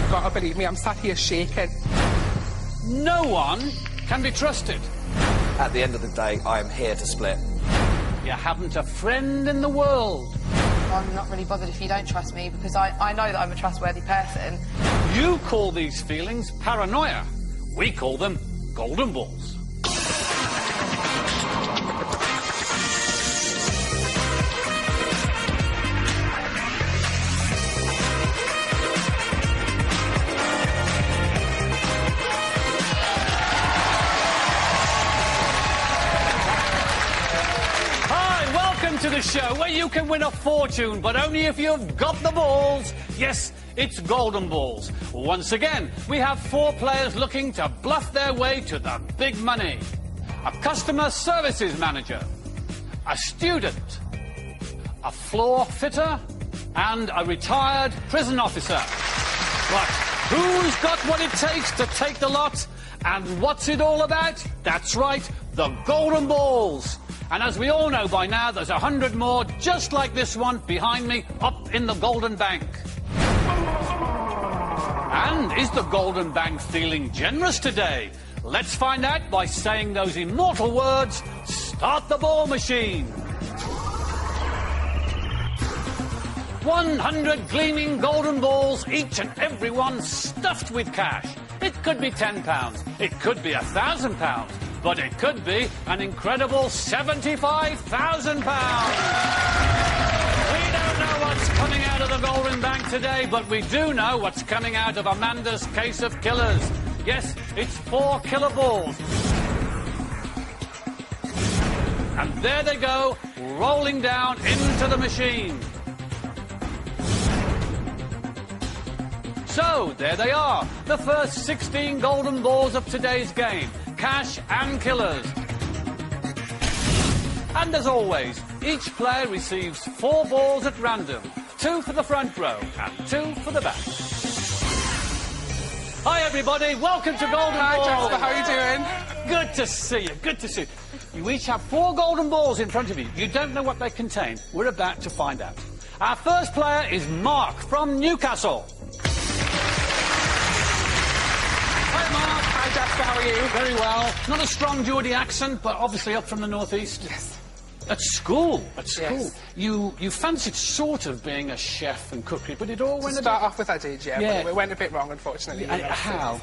You've got to believe me, I'm sat here shaking. No one can be trusted. At the end of the day, I am here to split. You haven't a friend in the world. I'm not really bothered if you don't trust me, because I know that I'm a trustworthy person. You call these feelings paranoia. We call them golden balls. To the show where you can win a fortune, but only if you've got the balls. Yes, it's golden balls. Once again, we have 4 players looking to bluff their way to the big money. A customer services manager, a student, a floor fitter, and a retired prison officer. But who's got what it takes to take the lot? And what's it all about? That's right, the golden balls. And as we all know by now, there's 100 more just like this one behind me up in the Golden Bank. And is the Golden Bank feeling generous today? Let's find out by saying those immortal words, start the ball machine. 100 gleaming golden balls, each and every one stuffed with cash. It could be £10, it could be £1,000. But it could be an incredible £75,000. We don't know what's coming out of the Golden Bank today, but we do know what's coming out of Amanda's case of killers. Yes, it's 4 killer balls. And there they go, rolling down into the machine. So, there they are, the first 16 golden balls of today's game. Cash and killers. And as always, each player receives 4 balls at random. 2 for the front row and 2 for the back. Hi everybody, welcome to Golden Balls. Hi Jasper, how are you doing? Good to see you, good to see you. You each have 4 golden balls in front of you. You don't know what they contain. We're about to find out. Our first player is Mark from Newcastle. Hi Mark. Hi Jasper, how are you? Very well. Not a strong Geordie accent, but obviously up from the northeast. Yes. At school. Yes. You fancied sort of being a chef and cookery, but it all went to start off with I did, yeah. But it went a bit wrong, unfortunately. How?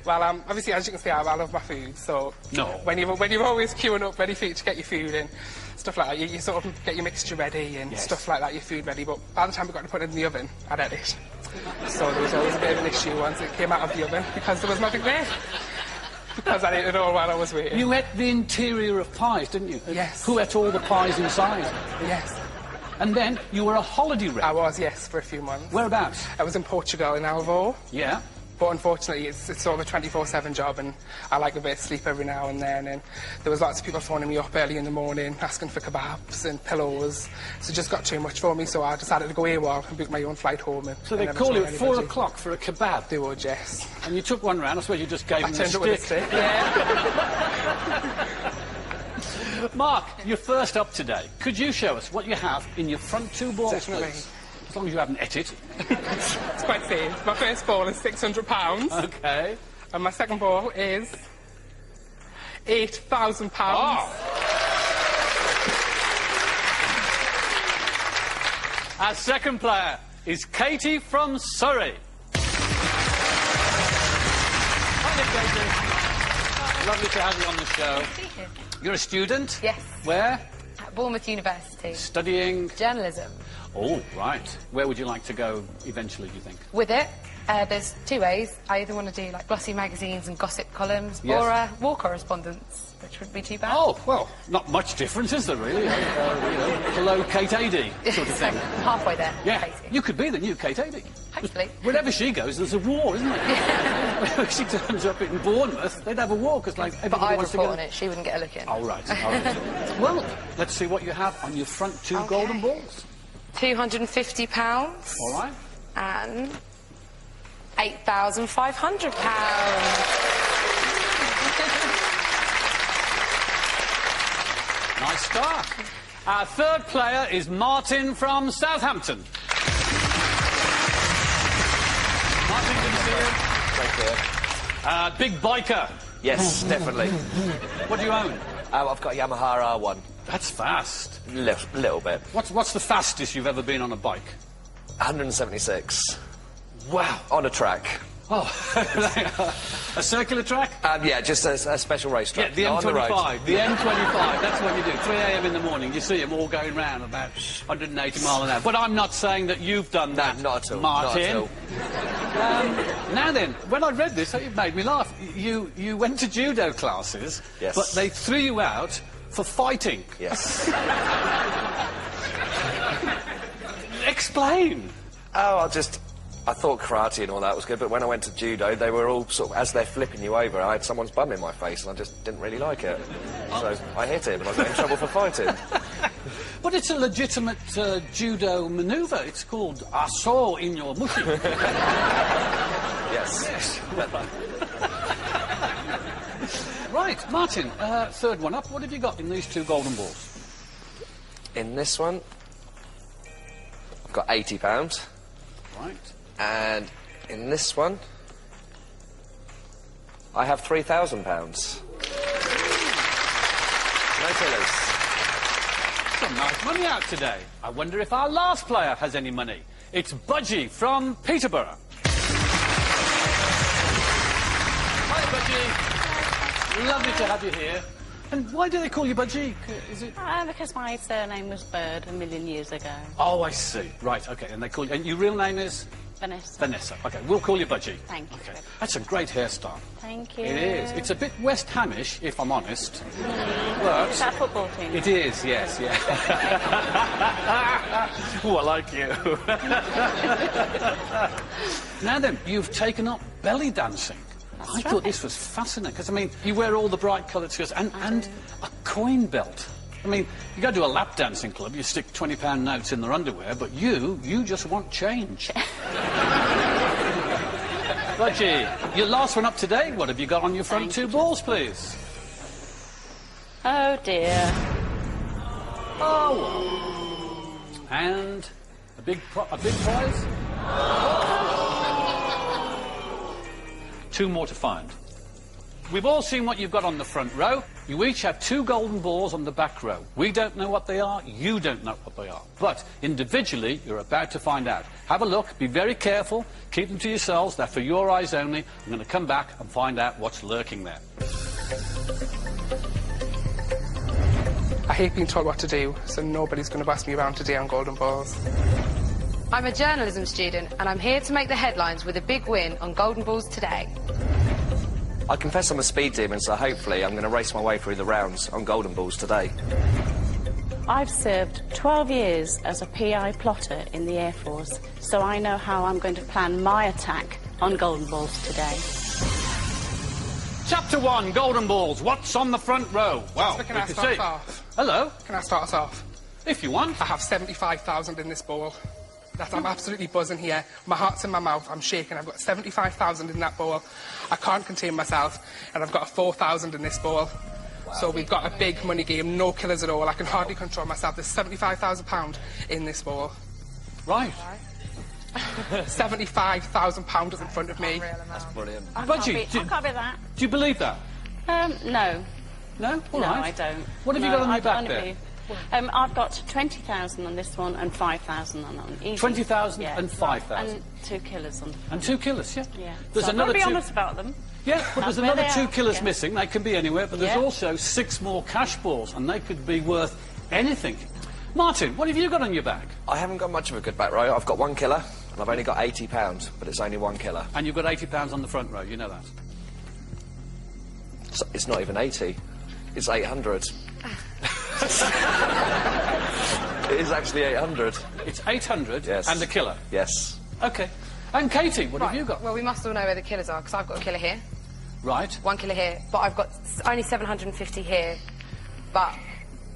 Well, obviously, as you can see, I love my food, so... No. When you're always queuing up ready for you to get your food in, stuff like that, you sort of get your mixture ready and stuff like that, your food ready, but by the time we got to put it in the oven, I'd had it. So there was always a bit of an issue once it came out of the oven, because there was nothing there. Because I ate it all while I was waiting. You ate the interior of pies, didn't you? Yes. Who ate all the pies inside? Yes. And then you were a holiday rep. I was, yes, for a few months. Whereabouts? I was in Portugal, in Alvor. Yeah. But unfortunately, it's sort of a 24/7 job, and I like a bit of sleep every now and then. And there was lots of people phoning me up early in the morning, asking for kebabs and pillows. So it just got too much for me, so I decided to go AWOL and book my own flight home. And so they call you at 4 o'clock for a kebab? They would, yes. And you took one round, I suppose you just gave them the stick. With a stick. Yeah. Mark, you're first up today. Could you show us what you have in your front 2 balls, Definitely. please? As long as you haven't ate it. It's quite safe. My first ball is £600. OK. And my second ball is £8,000. Oh. Our second player is Katie from Surrey. Hi there, Katie. Hi. Lovely to have you on the show. You're a student? Yes. Where? At Bournemouth University. Studying? Journalism. Oh, right. Where would you like to go eventually, do you think? With it, there's 2 ways. I either want to do, like, glossy magazines and gossip columns, yes, or war correspondence, which wouldn't be too bad. Oh, well, not much difference, is there, really? You know, hello, Kate Adie, sort of thing. Halfway there, Yeah, Katie. you could be the new Kate Adie. Hopefully. Wherever she goes, there's a war, isn't there? If she turns up in Bournemouth, they'd have a war, because, like, But everybody I'd wants to report go... on it, she wouldn't get a look in. Oh, right. All right. Well, let's see what you have on your front 2 golden balls. £250. All right. And £8,500. Nice start. Our third player is Martin from Southampton. Martin, good to see Thank you. Big biker. Yes, definitely. What do you own? I've got a Yamaha R1. That's fast. Little bit. What's the fastest you've ever been on a bike? 176. Wow. On a track. Oh, a circular track? Yeah, just a special race track. Yeah, the On the road. M25. The M25, that's what you do. 3 a.m. in the morning, you see them all going round about 180 mile an hour. But I'm not saying that you've done that, not at all. Martin. Not at all. Now then, when I read this, it made me laugh. You went to judo classes, yes, but they threw you out for fighting. Yes. Explain. Oh, I thought karate and all that was good, but when I went to judo, they were all sort of, as they're flipping you over, I had someone's bum in my face, and I just didn't really like it. So I hit him, and I got in trouble for fighting. But it's a legitimate judo manoeuvre. It's called aso in your mushi. Yes. Right, Martin, third one up. What have you got in these 2 golden balls? In this one, I've got £80. Right. And in this one, I have £3,000. No killers. Some nice money out today. I wonder if our last player has any money. It's Budgie from Peterborough. Hi, Budgie. Lovely to have you here. And why do they call you Budgie? Is it? Because my surname was Bird a million years ago. Oh, I see. Right, OK. And they call you... And your real name is? Vanessa. Vanessa. OK, we'll call you Budgie. Thank you. OK. That's a great hairstyle. Thank you. It is. It's a bit West Hamish, if I'm honest. But... Is that a football team? It is, yes, yeah. Oh, I like you. Now then, you've taken up belly dancing. I thought this was fascinating, because, I mean, you wear all the bright coloured skirts and a coin belt. I mean, you go to a lap dancing club, you stick £20 notes in their underwear, but you just want change. Budgie, your last one up today, what have you got on your front 2 balls, please? Oh, dear. Oh, well. And a big prize? 2 more to find. We've all seen what you've got on the front row. You each have 2 golden balls on the back row. We don't know what they are, you don't know what they are. But individually, you're about to find out. Have a look, be very careful, keep them to yourselves, they're for your eyes only. I'm going to come back and find out what's lurking there. I hate being told what to do, so nobody's going to boss me around today on golden balls. I'm a journalism student, and I'm here to make the headlines with a big win on golden balls today. I confess I'm a speed demon, so hopefully I'm going to race my way through the rounds on golden balls today. I've served 12 years as a PI plotter in the Air Force, so I know how I'm going to plan my attack on golden balls today. Chapter 1, golden balls. What's on the front row? Well, Can I start us off? Hello. Can I start us off? If you want. I have 75,000 in this ball. I'm absolutely buzzing here. My heart's in my mouth. I'm shaking. I've got 75,000 in that ball. I can't contain myself. And I've got a 4,000 in this ball. Wow. So we've got a big money game. No killers at all. I can hardly control myself. There's £75,000 in this ball. Right. £75,000 is in front of me. That's brilliant. I can't beat that. Do you believe that? No. No? All no, right. I don't. What have you got on your back there? I've got 20,000 on this one and 5,000 on that one. 20,000 yeah. and 5,000. And 2 killers on the front. And 2 killers, yeah. Yeah. There's so another I've got to be 2... honest about them. Yeah, but there's where another they 2 are. killers Yeah. missing. They can be anywhere, but there's Yeah. also 6 more cash balls, and they could be worth anything. Martin, what have you got on your back? I haven't got much of a good back row. I've got 1 killer, and I've only got £80, but it's only 1 killer. And you've got £80 on the front row, you know that. So it's not even 80. It's 800. It is actually 800. It's 800 Yes. and a killer? Yes. OK. And Katie, what have you got? Well, we must all know where the killers are, because I've got a killer here, Right. 1 killer here, but I've got only 750 here, but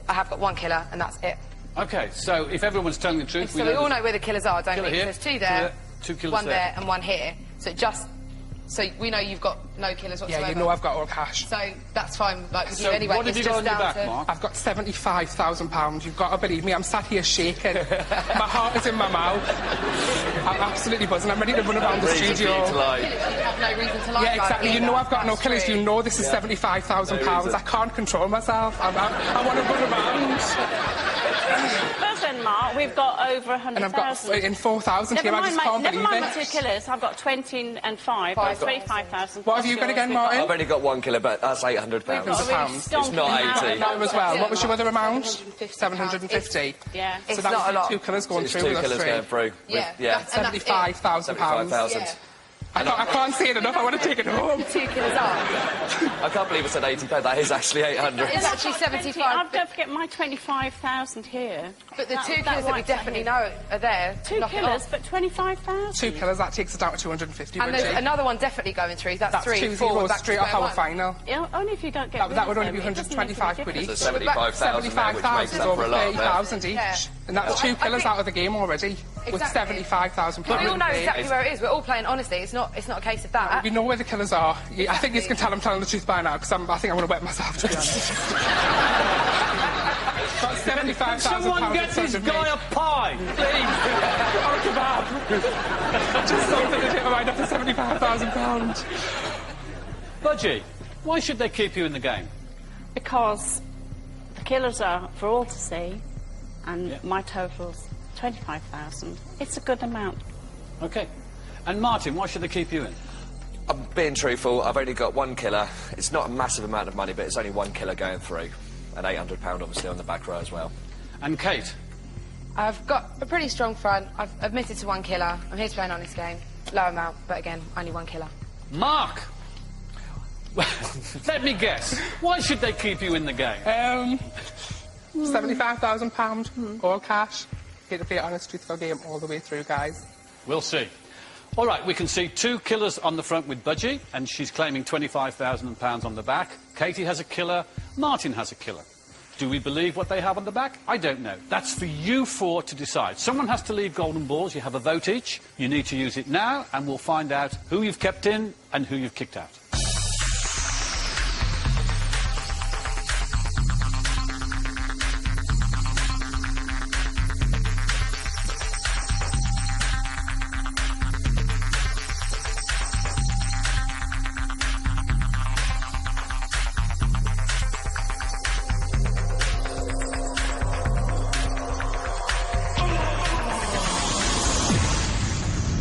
I have got 1 killer, and that's it. OK, so if everyone's telling the truth... So we all know where the killers are, don't we? Killer here, There's 2 there, 2 killers 1 there, and 1 here. So it just So we know you've got no killers whatsoever. Yeah, you know I've got all cash. So that's fine, like, with So you anyway. what have you got on your back, Mark? I've got £75,000. You've got to believe me, I'm sat here shaking. My heart is in my mouth. I'm absolutely buzzing. I'm ready to run around the studio. You have no reason to lie. Yeah, exactly. You know I've got no killers. True. You know this is £75,000. I can't control myself. I want to run around. Listen, Mark, we've got over 100,000. And I've got in 4,000 here. I just can't never believe mind it. my 2 killers. I've got 20 and 5. That's 25,000. What have you got again, Martin? I've only got 1 killer, but that's £800. Pounds. It's not 80. Mine as well. What was your other amount? 750. 750. Yeah. So It's that not was a lot. 2 killers going It's through. 2 with us killers three. going through. Yeah. Yeah. And that's it. £75,000. £75,000. Yeah. I can't say it enough. I want to take it home. 2 killers are. I can't believe I said £80. That is actually 800. It's actually 75. Don't forget my 25,000 here. But the 2 killers that we definitely know are there. 2 knock it killers, off. but 25,000. 2 killers, that takes us down to 250, And would there's you? another one definitely going through. That's 3, 2 4, zeros back straight to off square our one. final. Yeah, only if you don't get That rid would of only be them. It doesn't make any 125 quid each. difference. So 75,000 there, which makes 75,000 up for over a lot. 30,000 each. Yeah. And that's 2 I killers think- out of the game already. With Exactly. £75,000. But we all know exactly where it is. We're all playing honestly. It's not a case of that. We know where the killers are. I think you can tell I'm telling the truth by now, because I think I'm going to wet myself, to be honest. Got £75,000. Someone get this guy a pie, please. Or a kebab. Just something to take my mind off the £75,000. Budgie, why should they keep you in the game? Because the killers are for all to see, and Yeah. my total's 25,000. It's a good amount. OK. And Martin, why should they keep you in? I'm being truthful. I've only got 1 killer. It's not a massive amount of money, but it's only 1 killer going through. And £800 obviously on the back row as well. And Kate? I've got a pretty strong front. I've admitted to 1 killer. I'm here to play an honest game. Low amount, but again, only 1 killer. Mark! Let me guess. Why should they keep you in the game? £75,000, all cash. Here to play an honest, truthful game all the way through, guys. We'll see. All right, we can see 2 killers on the front with Budgie, and she's claiming £25,000 on the back. Katie has a killer. Martin has a killer. Do we believe what they have on the back? I don't know. That's for you 4 to decide. Someone has to leave golden balls. You have a vote each. You need to use it now, and we'll find out who you've kept in and who you've kicked out.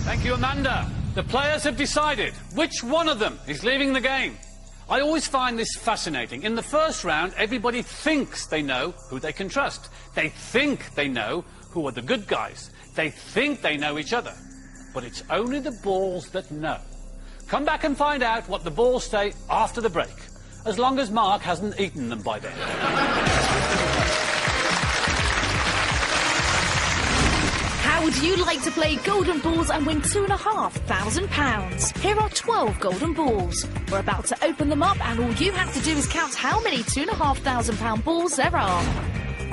Thank you, Amanda. The players have decided which one of them is leaving the game. I always find this fascinating. In the first round, everybody thinks they know who they can trust. They think they know who are the good guys. They think they know each other. But it's only the balls that know. Come back and find out what the balls say after the break, as long as Mark hasn't eaten them by then. How would you like to play Golden Balls and win £2,500? Here are 12 Golden Balls. We're about to open them up, and all you have to do is count how many £2,500 balls there are.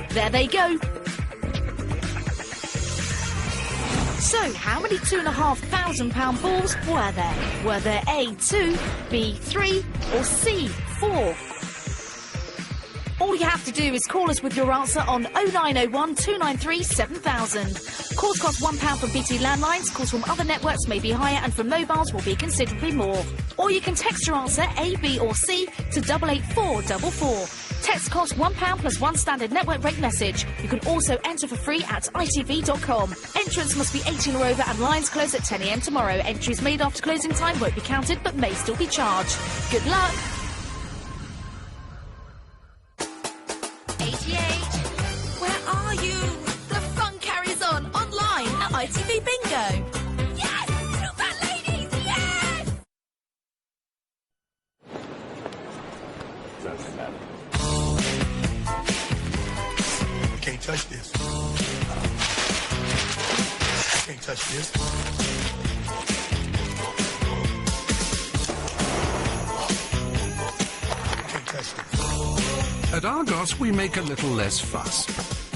There they go. So, how many £2,500 balls were there? Were there A, 2, B, 3, or C, 4? All you have to do is call us with your answer on 0901 293 7000. Calls cost £1 from BT landlines, calls from other networks may be higher, and from mobiles will be considerably more. Or you can text your answer A, B or C to 88444. Text costs £1 plus 1 standard network rate message. You can also enter for free at itv.com. Entrance must be 18 or over, and lines close at 10 AM tomorrow. Entries made after closing time won't be counted but may still be charged. Good luck! 88. Where are you? The fun carries on online at ITV Bingo. Yes! You fat ladies, yes! Can't touch this. Can't touch this. Can't touch this. At Argos, we make a little less fuss.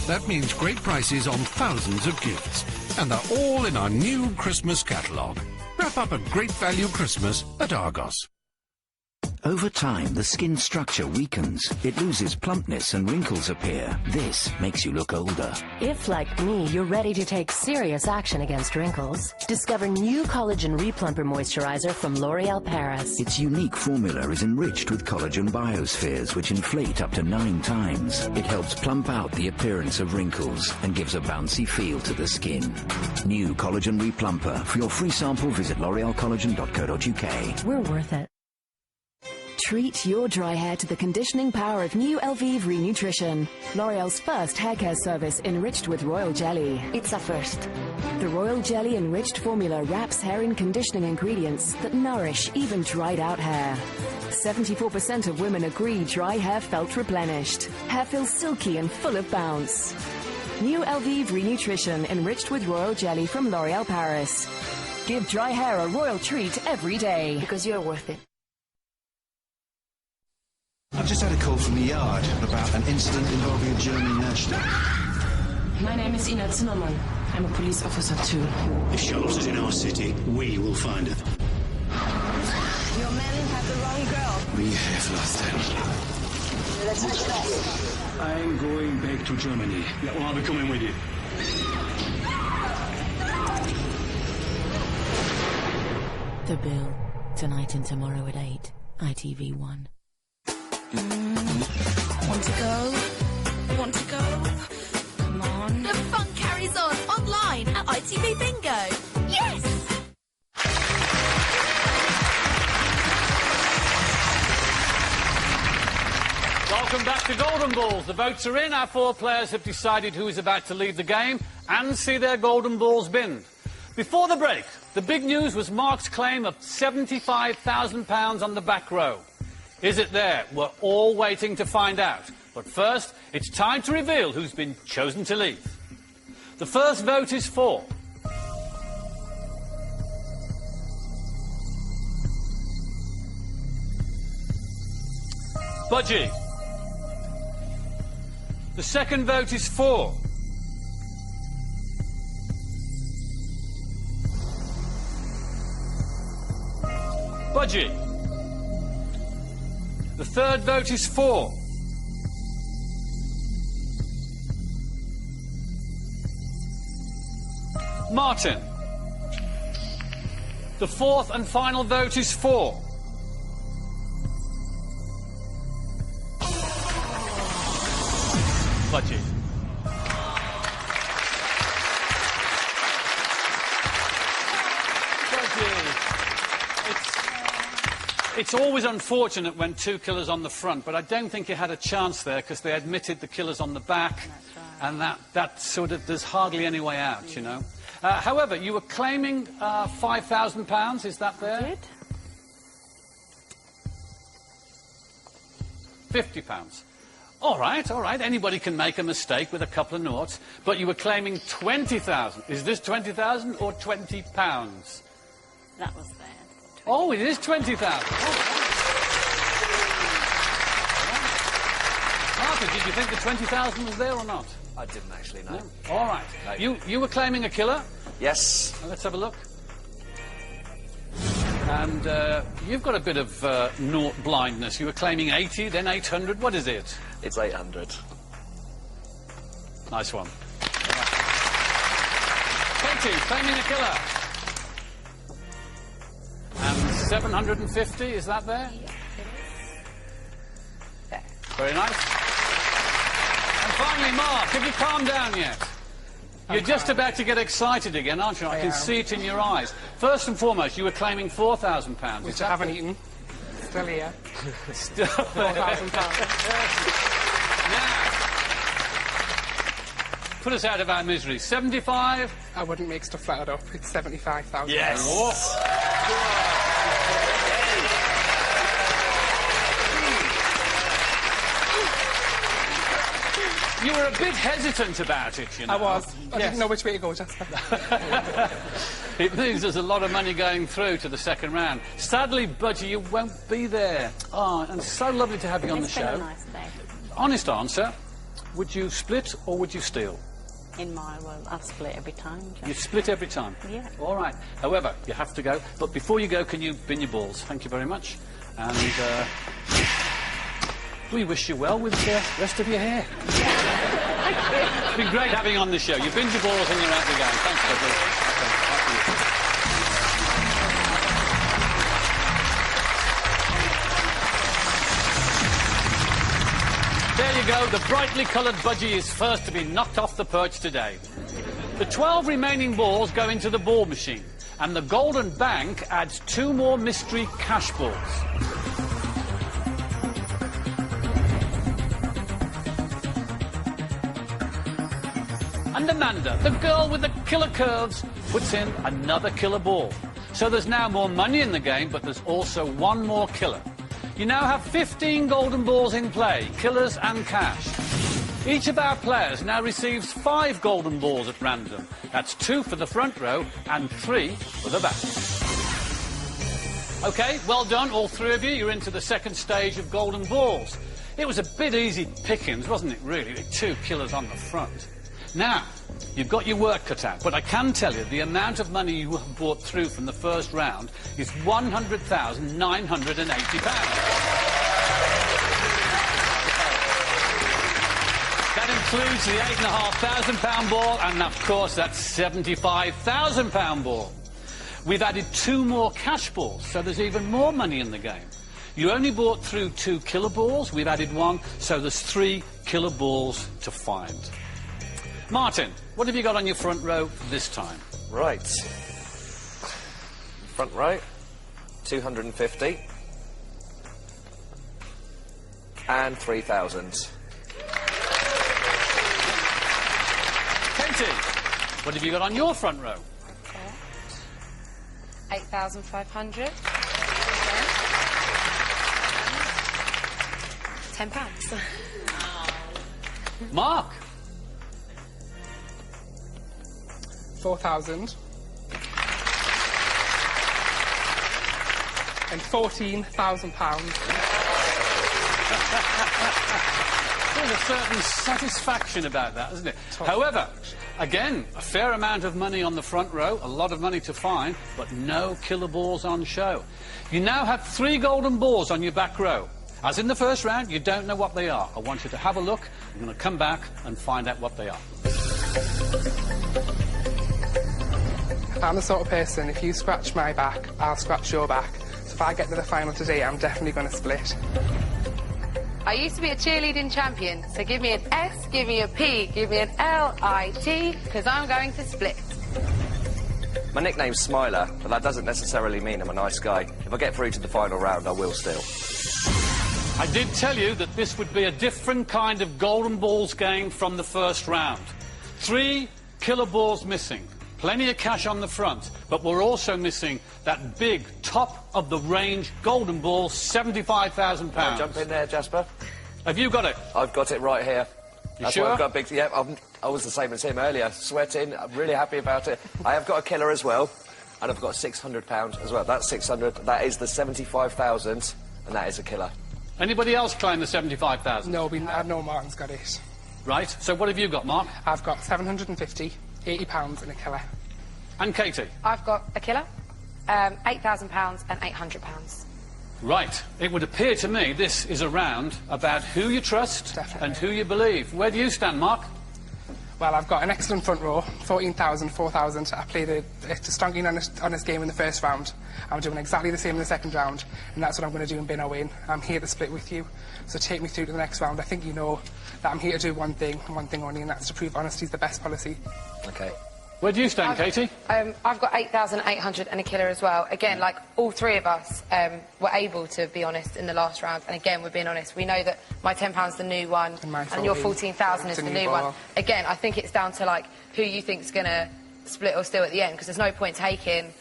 That means great prices on thousands of gifts. And they're all in our new Christmas catalogue. Wrap up a great value Christmas at Argos. Over time, the skin structure weakens. It loses plumpness and wrinkles appear. This makes you look older. If, like me, you're ready to take serious action against wrinkles, discover new Collagen Replumper Moisturizer from L'Oréal Paris. Its unique formula is enriched with collagen biospheres, which inflate up to 9 times. It helps plump out the appearance of wrinkles and gives a bouncy feel to the skin. New Collagen Replumper. For your free sample, visit l'orealcollagen.co.uk. We're worth it. Treat your dry hair to the conditioning power of new Elvive Renutrition. L'Oreal's first hair care service enriched with royal jelly. It's a first. The royal jelly enriched formula wraps hair in conditioning ingredients that nourish even dried out hair. 74% of women agree dry hair felt replenished. Hair feels silky and full of bounce. New Elvive Renutrition enriched with royal jelly from L'Oréal Paris. Give dry hair a royal treat every day. Because you're worth it. I've just had a call from the yard about an incident involving a German national. My name is Ina Zimmermann. I'm a police officer too. If Charlotte is in our city, we will find her. Your men have the wrong girl. We have lost her. I'm going back to Germany. Yeah, well, I'll be coming with you. The Bill. Tonight and tomorrow at 8. ITV1. Want to go? Want to go? Come on. The fun carries on online at ITV Bingo. Yes! Welcome back to Golden Balls. The votes are in. Our 4 players have decided who is about to lead the game and see their Golden Balls binned. Before the break, the big news was Mark's claim of £75,000 on the back row. Is it there? We're all waiting to find out. But first, it's time to reveal who's been chosen to lead. The first vote is for Budgie. The second vote is for Budgie. The third vote is for Martin. The fourth and final vote is for Budgie. It's always unfortunate when 2 killers on the front, but I don't think you had a chance there because they admitted the killers on the back, and that sort of, there's hardly any way out, you know. However, you were claiming £5,000, is that there? I did. £50. All right, anybody can make a mistake with a couple of noughts, but you were claiming 20,000. Is this 20,000 or £20? That was there. Oh, it is 20,000. Martha, did you think the 20,000 was there or not? I didn't actually know. No? All right. No. You were claiming a killer? Yes. Well, let's have a look. And you've got a bit of naught blindness. You were claiming 80, then 800. What is it? It's 800. Nice one. Katie, claiming a killer. And 750, is that there? Yeah, it is. Very nice. And finally, Mark, have you calmed down yet? You're just about to get excited again, aren't you? I can see it in your eyes. First and foremost, you were claiming £4,000. Which I haven't eaten. Still here. Still £4,000. Now, put us out of our misery. 75? I wouldn't make stuff like that up. It's 75,000. Yes. You were a bit hesitant about it, you know. I was. I didn't know which way to go, Jasper. It means there's a lot of money going through to the second round. Sadly, Budgie, you won't be there. Oh, and so lovely to have you on the show. It's been a nice day. Honest answer, would you split or would you steal? In my world, I'll split every time. You split every time? Yeah. All right. However, you have to go. But before you go, can you bin your balls? Thank you very much. And we wish you well with the rest of your hair. It's been great having you on the show. You binned your balls and you're out the game. Thanks, Douglas. There you go, the brightly coloured budgie is first to be knocked off the perch today. The 12 remaining balls go into the ball machine, and the Golden Bank adds 2 more mystery cash balls. And Amanda, the girl with the killer curves, puts in another killer ball. So there's now more money in the game, but there's also 1 more killer. You now have 15 golden balls in play, killers and cash. Each of our players now receives 5 golden balls at random. That's 2 for the front row and 3 for the back. OK, well done, all 3 of you. You're into the second stage of golden balls. It was a bit easy pickings, wasn't it, really? 2 killers on the front. Now, you've got your work cut out, but I can tell you the amount of money you have brought through from the first round is £100,980. That includes the £8,500 ball, and of course that's £75,000 ball. We've added 2 more cash balls, so there's even more money in the game. You only brought through 2 killer balls, we've added 1, so there's 3 killer balls to find. Martin, what have you got on your front row this time? Right. Front row, 250. And 3,000. Katie, what have you got on your front row? 8,500. £10. Mark? 4,000. And £14,000. There's a certain satisfaction about that, isn't it? However, again, a fair amount of money on the front row, a lot of money to find, but no killer balls on show. You now have 3 golden balls on your back row. As in the first round, you don't know what they are. I want you to have a look. I'm going to come back and find out what they are. I'm the sort of person, if you scratch my back, I'll scratch your back. So if I get to the final today, I'm definitely going to split. I used to be a cheerleading champion, so give me an S, give me a P, give me an L-I-T, because I'm going to split. My nickname's Smiler, but that doesn't necessarily mean I'm a nice guy. If I get through to the final round, I will still. I did tell you that this would be a different kind of golden balls game from the first round. 3 killer balls missing. Plenty of cash on the front, but we're also missing that big, top-of-the-range golden ball, £75,000. Jump in there, Jasper. Have you got it? I've got it right here. You sure? I've got a big... Yeah, I was the same as him earlier, sweating. I'm really happy about it. I have got a killer as well, and I've got £600 as well. That's 600. That is the 75,000, and that is a killer. Anybody else claim the 75,000? No, no, Martin's got it. Right. So what have you got, Mark? I've got 750. £80 and a killer. And Katie? I've got a killer, £8,000 and £800. Right. It would appear to me this is a round about who you trust and who you believe. Where do you stand, Mark? Well, I've got an excellent front row, 14,000, 4,000. I played a strong and honest game in the first round. I'm doing exactly the same in the second round, and that's what I'm going to do in bin or win. I'm here to split with you, so take me through to the next round. I think you know that I'm here to do one thing, and one thing only, and that's to prove honesty is the best policy. OK. Where do you stand, Katie? I've got 8,800 and a killer as well. Again, like, all 3 of us were able to be honest in the last round. And again, we're being honest. We know that my £10's the new one, and your 14,000 is the new one. Again, I think it's down to, like, who you think's going to split or steal at the end, because there's no point taking,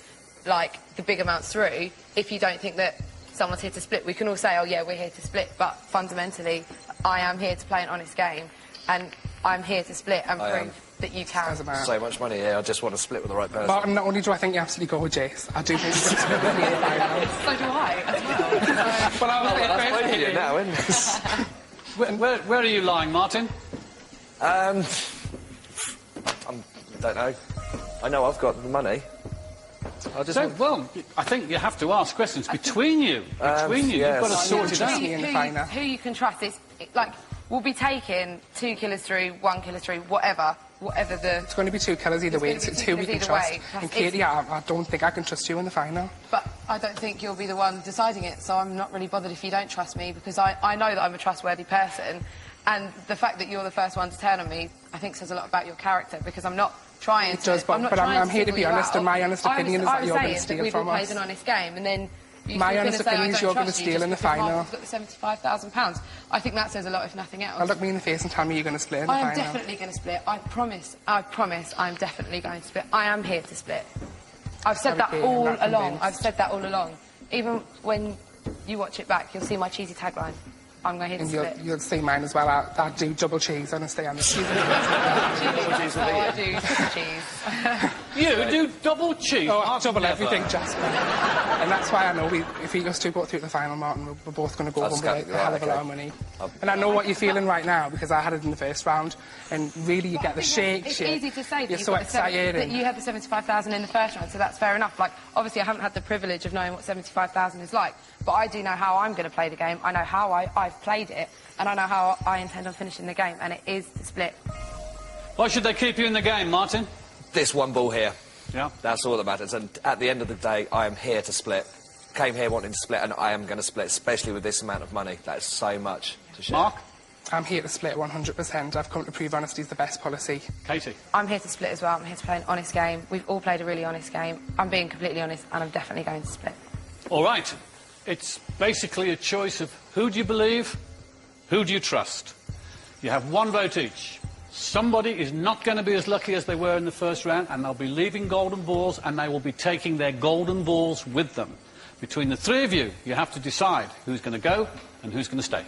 like, the big amounts through if you don't think that someone's here to split. We can all say, oh, yeah, we're here to split, but fundamentally, I am here to play an honest game, and I'm here to split and prove that you can. So much money here, I just want to split with the right person. Martin, not only do I think you're absolutely gorgeous, I do think you're going to split with me in the final. So do I, as well. Well, that's playing now, isn't it? Where are you lying, Martin? I don't know. I know I've got the money. Well, I think you have to ask questions between you. Between you, yes. You've got to sort it out. Who you can trust is, like, we'll be taking 2 killers through, 1 killer through, whatever the... It's going to be 2 killers either way. It's who we can trust. And Katie, I don't think I can trust you in the final. But I don't think you'll be the one deciding it, so I'm not really bothered if you don't trust me, because I know that I'm a trustworthy person, and the fact that you're the first one to turn on me, I think says a lot about your character, because I'm not trying to... It does, but I'm here to be honest, and my honest opinion is that you're going to steal from us. We've all played an honest game, and then... My honest opinion is you're going to steal in the final. Mark's got the £75,000. I think that says a lot, if nothing else. Now look me in the face and tell me you're going to split in the final. I am definitely going to split. I promise, I'm definitely going to split. I am here to split. I've said that all along. I've said that all along. Even when you watch it back, you'll see my cheesy tagline. I'm going here to split. You'll see mine as well. I do double cheese, honestly. I'm a cheese. I do triple cheese. You do double cheese? Oh, double everything, Jasper. And that's why I know if we us two go through the final, Martin, we're both going to go home with a hell of a lot of money. And I know what you're feeling right now, because I had it in the first round, and really you get the shake. It's easy to say that you're so excited. That you had the 75,000 in the first round, so that's fair enough. Like, obviously I haven't had the privilege of knowing what 75,000 is like, but I do know how I'm going to play the game. I know how I've played it, and I know how I intend on finishing the game, and it is to split. Why should they keep you in the game, Martin? This one ball here. Yeah. That's all that matters, and at the end of the day, I am here to split. Came here wanting to split, and I am going to split, especially with this amount of money. That is so much to share. Mark? I'm here to split 100%. I've come to prove honesty is the best policy. Katie? I'm here to split as well. I'm here to play an honest game. We've all played a really honest game. I'm being completely honest, and I'm definitely going to split. All right. It's basically a choice of who do you believe, who do you trust. You have 1 vote each. Somebody is not going to be as lucky as they were in the first round, and they'll be leaving golden balls, and they will be taking their golden balls with them. Between the 3 of you, you have to decide who's going to go and who's going to stay.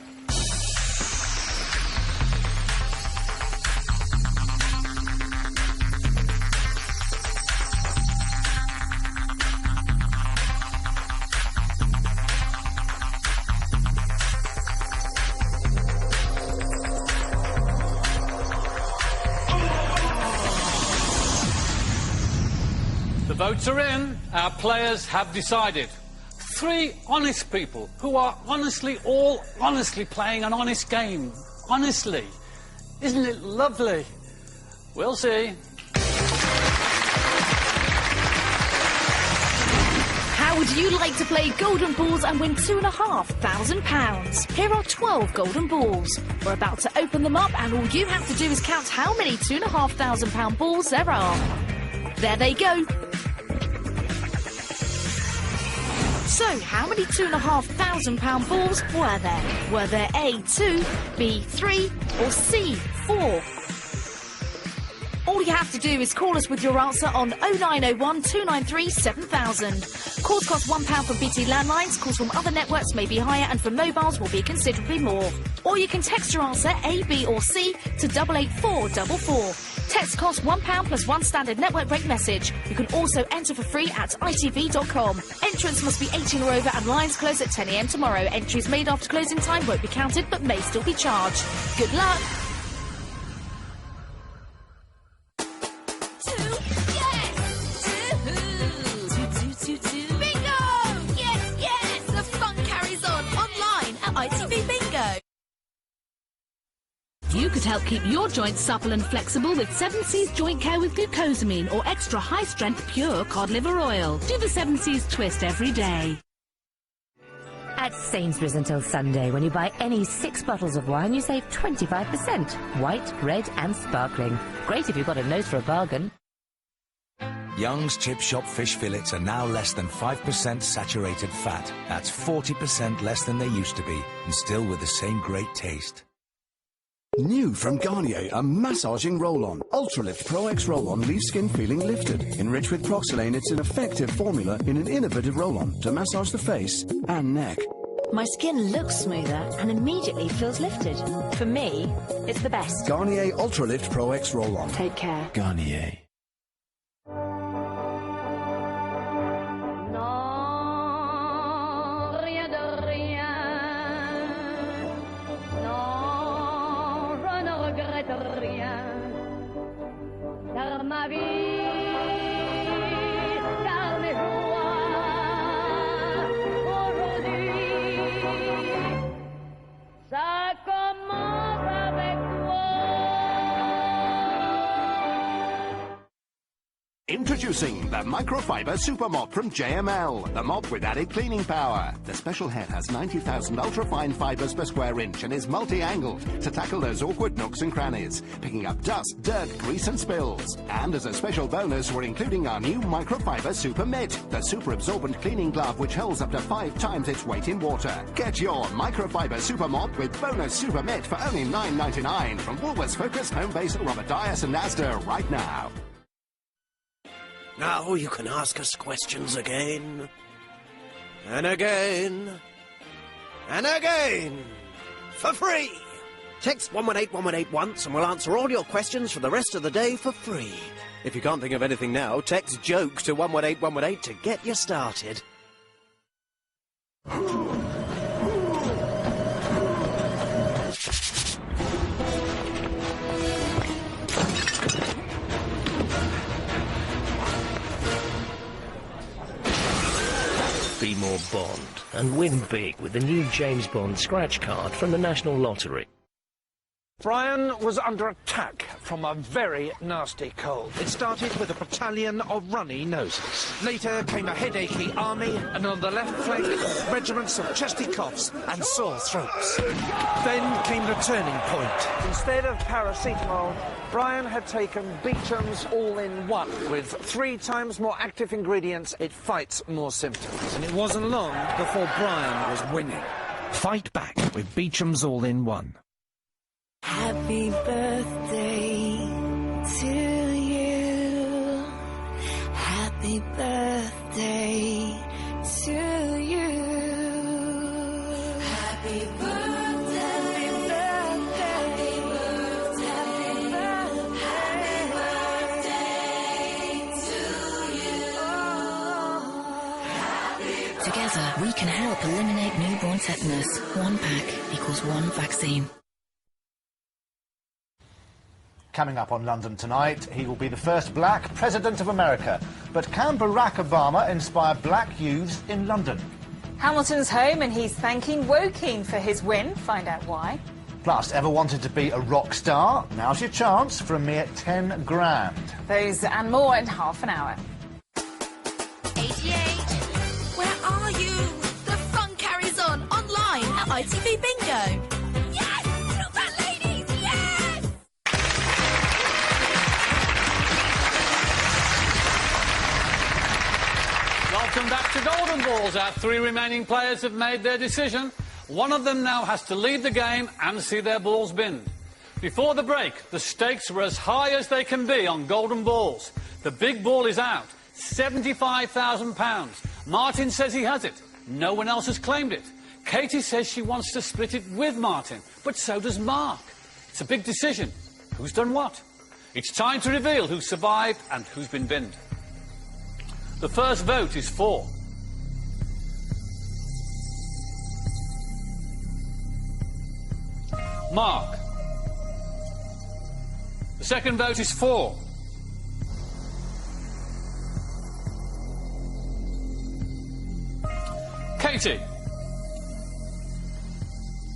The votes are in. Our players have decided. 3 honest people who are all honestly playing an honest game. Honestly. Isn't it lovely? We'll see. How would you like to play Golden Balls and win £2,500? Here are 12 golden balls. We're about to open them up, and all you have to do is count how many £2,500 balls there are. There they go. So, how many £2,500 balls were there? Were there A, 2, B, 3, or C, 4? All you have to do is call us with your answer on 0901 293 7000. Calls cost £1 from BT landlines, calls from other networks may be higher, and from mobiles will be considerably more. Or you can text your answer A, B or C to 88444. Text costs £1 plus 1 standard network rate message. You can also enter for free at itv.com. Entrance must be 18 or over, and lines close at 10 AM tomorrow. Entries made after closing time won't be counted but may still be charged. Good luck! You could help keep your joints supple and flexible with 7C's Joint Care with glucosamine or extra high-strength pure cod liver oil. Do the 7C's twist every day. At Sainsbury's until Sunday, when you buy any 6 bottles of wine, you save 25%. White, red and sparkling. Great if you've got a nose for a bargain. Young's Chip Shop fish fillets are now less than 5% saturated fat. That's 40% less than they used to be, and still with the same great taste. New from Garnier, a massaging roll-on. Ultralift Pro X roll-on leaves skin feeling lifted. Enriched with Proxylane, it's an effective formula in an innovative roll-on to massage the face and neck. My skin looks smoother and immediately feels lifted. For me, it's the best. Garnier Ultralift Pro X roll-on. Take care. Garnier. Car ma vie Introducing the Microfiber Super Mop from JML, the mop with added cleaning power. The special head has 90,000 ultrafine fibres per square inch and is multi-angled to tackle those awkward nooks and crannies, picking up dust, dirt, grease and spills. And as a special bonus, we're including our new Microfiber Super Mitt, the super absorbent cleaning glove which holds up to 5 times its weight in water. Get your Microfiber Super Mop with bonus Super Mitt for only $9.99 from Woolworths, Focus, Homebase, Robert Dias and Asda right now. Now you can ask us questions again, and again, and again, for free. Text 118118 once and we'll answer all your questions for the rest of the day for free. If you can't think of anything now, text jokes to 118118 to get you started. Be more Bond and win big with the new James Bond scratch card from the National Lottery. Brian was under attack from a very nasty cold. It started with a battalion of runny noses. Later came a headachy army, and on the left flank, regiments of chesty coughs and sore throats. Then came the turning point. Instead of paracetamol, Brian had taken Beecham's All-in-One. With 3 times more active ingredients, it fights more symptoms. And it wasn't long before Brian was winning. Fight back with Beecham's All-in-One. Happy birthday to you. Happy birthday to you. Happy birthday. Happy birthday. Happy birthday to you. Together, we can help eliminate newborn tetanus. 1 pack equals 1 vaccine. Coming up on London Tonight, he will be the first black president of America. But can Barack Obama inspire black youths in London? Hamilton's home and he's thanking Woking for his win. Find out why. Plus, ever wanted to be a rock star? Now's your chance for a mere 10 grand. Those and more in half an hour. 88. Where are you? The fun carries on online at ITV Bingo. Yes! Super ladies, yes! Welcome back to Golden Balls. Our 3 remaining players have made their decision. One of them now has to lead the game and see their balls binned. Before the break, the stakes were as high as they can be on Golden Balls. The big ball is out, £75,000. Martin says he has it. No one else has claimed it. Katie says she wants to split it with Martin, but so does Mark. It's a big decision. Who's done what? It's time to reveal who survived and who's been binned. The first vote is for Mark. The second vote is for Katie.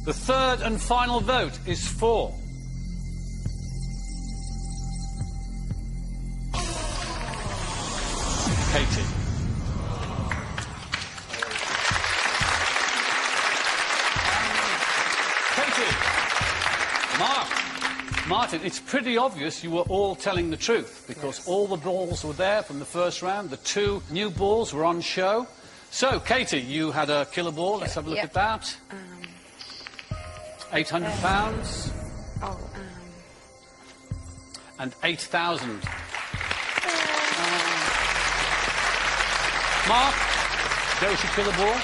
The third and final vote is for Katie. Katie. Mark. Martin, it's pretty obvious you were all telling the truth because all the balls were there from the first round. The 2 new balls were on show. So, Katie, you had a killer ball. Let's have a look at that. £800. And 8,000. Mark, there's your killer ball.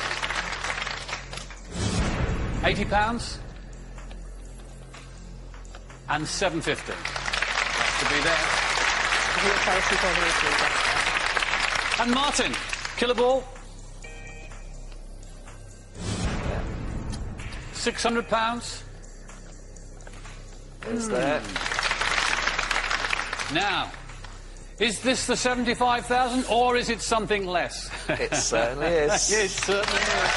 £80. And 750. That's to be there. And Martin, killer ball. £600. Is that? Now, is this the 75,000 or is it something less? It certainly is. It certainly is.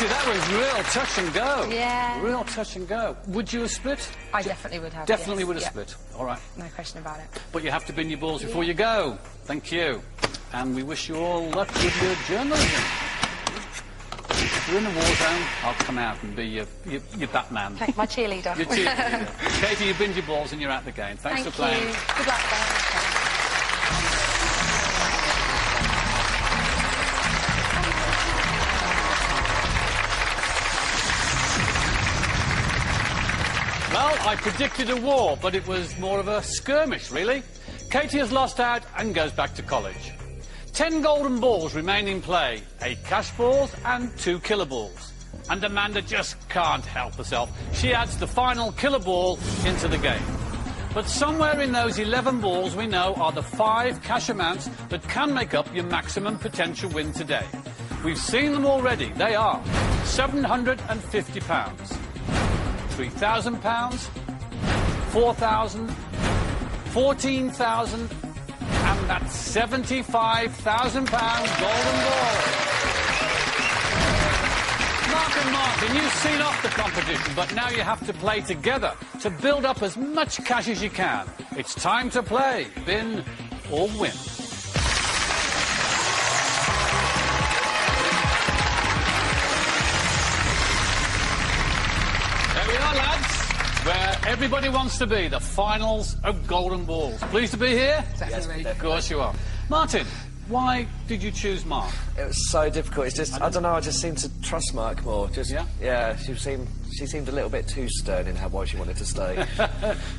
Katie, that was real touch and go. Yeah. Real touch and go. Would you have split? I definitely would have. Definitely yes. would have Yeah. split. All right. No question about it. But you have to bin your balls before you go. Thank you. And we wish you all luck with your journalism. If you're in a war zone, I'll come out and be your Batman. Okay, my cheerleader. Your cheerleader. Katie, you binned your balls and you're out the game. Thanks for playing. Thank you. Good luck, guys. Well, I predicted a war, but it was more of a skirmish, really. Katie has lost out and goes back to college. 10 golden balls remain in play, 8 cash balls and 2 killer balls. And Amanda just can't help herself. She adds the final killer ball into the game. But somewhere in those 11 balls we know are the 5 cash amounts that can make up your maximum potential win today. We've seen them already. They are £750, £3,000, £4,000, £14,000, and that's £75,000 golden ball. Mark and Martin, you've seen off the competition, but now you have to play together to build up as much cash as you can. It's time to play, bin or win. There we are, lads, where everybody wants to be, the finals of Golden Balls. Pleased to be here? Definitely. Of course you are. Martin, why did you choose Mark? It was so difficult. It's just, I don't know, I just seemed to trust Mark more. Just, yeah, she seemed a little bit too stern in why she wanted to stay.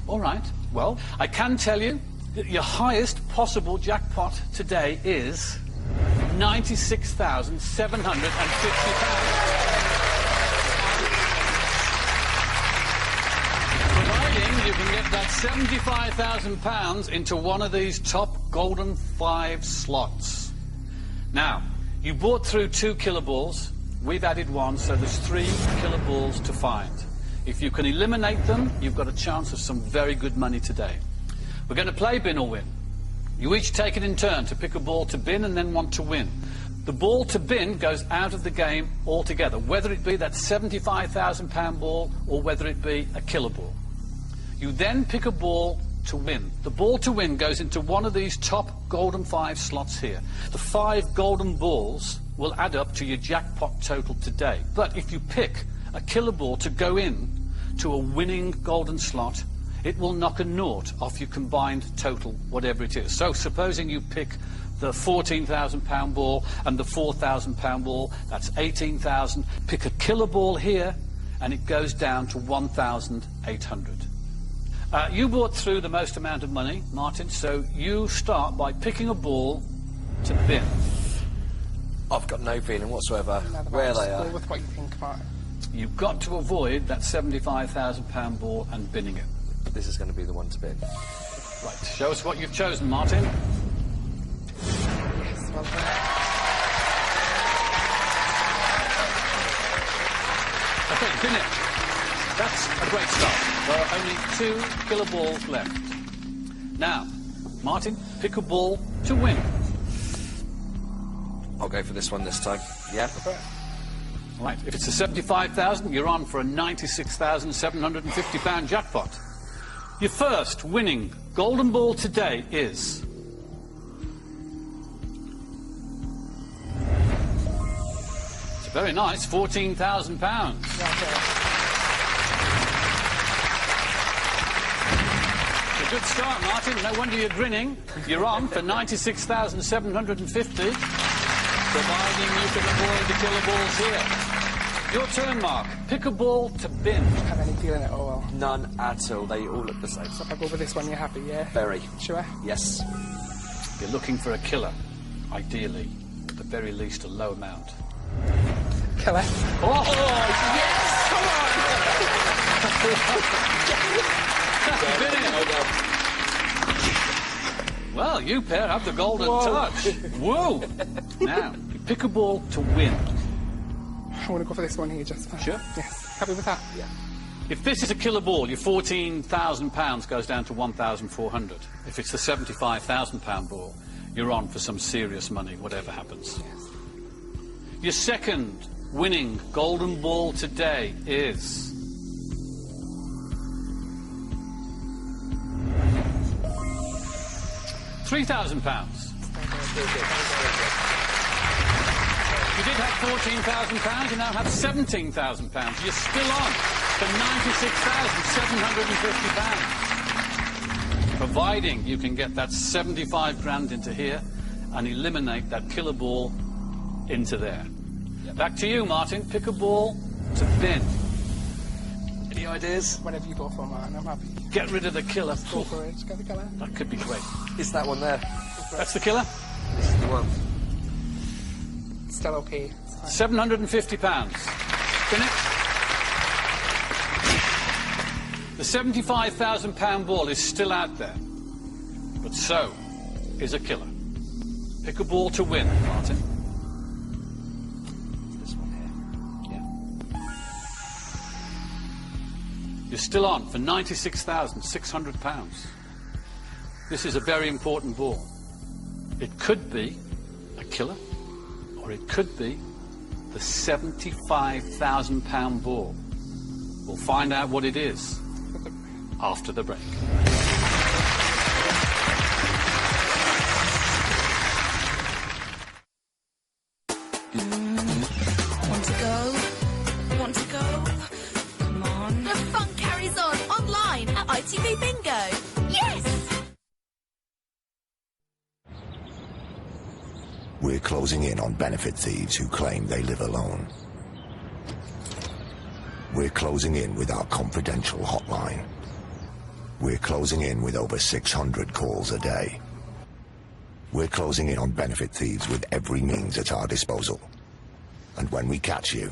All right. Well, I can tell you that your highest possible jackpot today is £96,750. You can get that £75,000 into one of these top golden 5 slots. Now, you bought through 2 killer balls. We've added 1, so there's 3 killer balls to find. If you can eliminate them, you've got a chance of some very good money today. We're going to play bin or win. You each take it in turn to pick a ball to bin and then one to win. The ball to bin goes out of the game altogether, whether it be that £75,000 ball or whether it be a killer ball. You then pick a ball to win. The ball to win goes into one of these top golden 5 slots here. The 5 golden balls will add up to your jackpot total today. But if you pick a killer ball to go in to a winning golden slot, it will knock a naught off your combined total, whatever it is. So supposing you pick the £14,000 ball and the £4,000 ball, that's £18,000. Pick a killer ball here and it goes down to £1,800. You brought through the most amount of money, Martin, so you start by picking a ball to bin. I've got no feeling whatsoever where they are. Go with what you think, Martin. You've got to avoid that £75,000 ball and binning it. This is going to be the one to bin. Right, show us what you've chosen, Martin. Yes, well done. Okay, bin it. That's a great start. There are only 2 killer balls left. Now, Martin, pick a ball to win. I'll go for this one this time. Yeah? Right, if it's a 75,000, you're on for a £96,750 jackpot. Your first winning golden ball today is... It's very nice, £14,000. Good start, Martin. No wonder you're grinning. You're on for £96,750, providing you can avoid the killer balls here. Your turn, Mark. Pick a ball to bin. Have any feeling at all? None at all. They all look the same. So if I go with this one, you're happy, yeah? Very. Sure? Yes. You're looking for a killer, ideally, at the very least a low amount. Killer. Oh, yes! Well, you pair have the golden touch. Whoa! Now, you pick a ball to win. I want to go for this one here, Jasper. Sure? Yes. Happy with that? Yeah. If this is a killer ball, your £14,000 goes down to £1,400. If it's the £75,000 ball, you're on for some serious money, whatever happens. Yes. Your second winning golden ball today is... £3,000. You did have £14,000, you now have £17,000. You're still on for £96,750. Providing you can get that 75 grand into here and eliminate that killer ball into there. Back to you, Martin. Pick a ball to bin. Any ideas? Whatever you go for, man, I'm happy. Get rid of the killer. Go for it. Get the killer. That could be great. Is that one there? That's the killer? This is the one. Still okay. £750. Spin it. The £75,000 ball is still out there, but so is a killer. Pick a ball to win, Martin. This one here. Yeah. You're still on for £96,600. This is a very important ball. It could be a killer, or it could be the £75,000 ball. We'll find out what it is after the break. Want to go? Want to go? Come on. The fun carries on online at ITV Bingo. Yes! We're closing in on benefit thieves who claim they live alone. We're closing in with our confidential hotline. We're closing in with over 600 calls a day. We're closing in on benefit thieves with every means at our disposal. And when we catch you,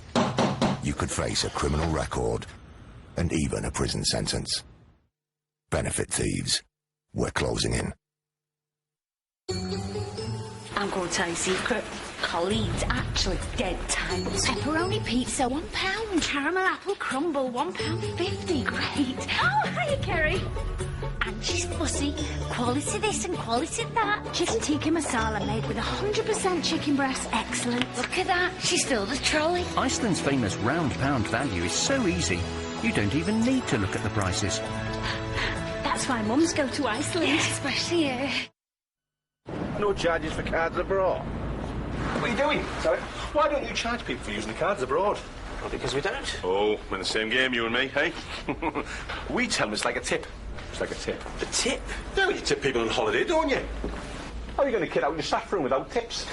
you could face a criminal record and even a prison sentence. Benefit thieves, we're closing in. I'm going to tell you a secret. Colleen's actually dead tight. Pepperoni pizza, £1. Caramel apple crumble, £1.50. Great. Oh, hiya, Kerry. And she's fussy. Quality this and quality that. Chicken tikka masala made with 100% chicken breast. Excellent. Look at that. She's filled a trolley. Iceland's famous round pound value is so easy, you don't even need to look at the prices. That's why mums go to Iceland. Yeah, especially here. No charges for cards abroad. What are you doing? Sorry? Why don't you charge people for using the cards abroad? Well, because we don't. Oh, we're in the same game, you and me, hey? We tell them it's like a tip. It's like a tip. A tip? Yeah, well, you tip people on holiday, don't you? How are you going to kid out your staff room without tips?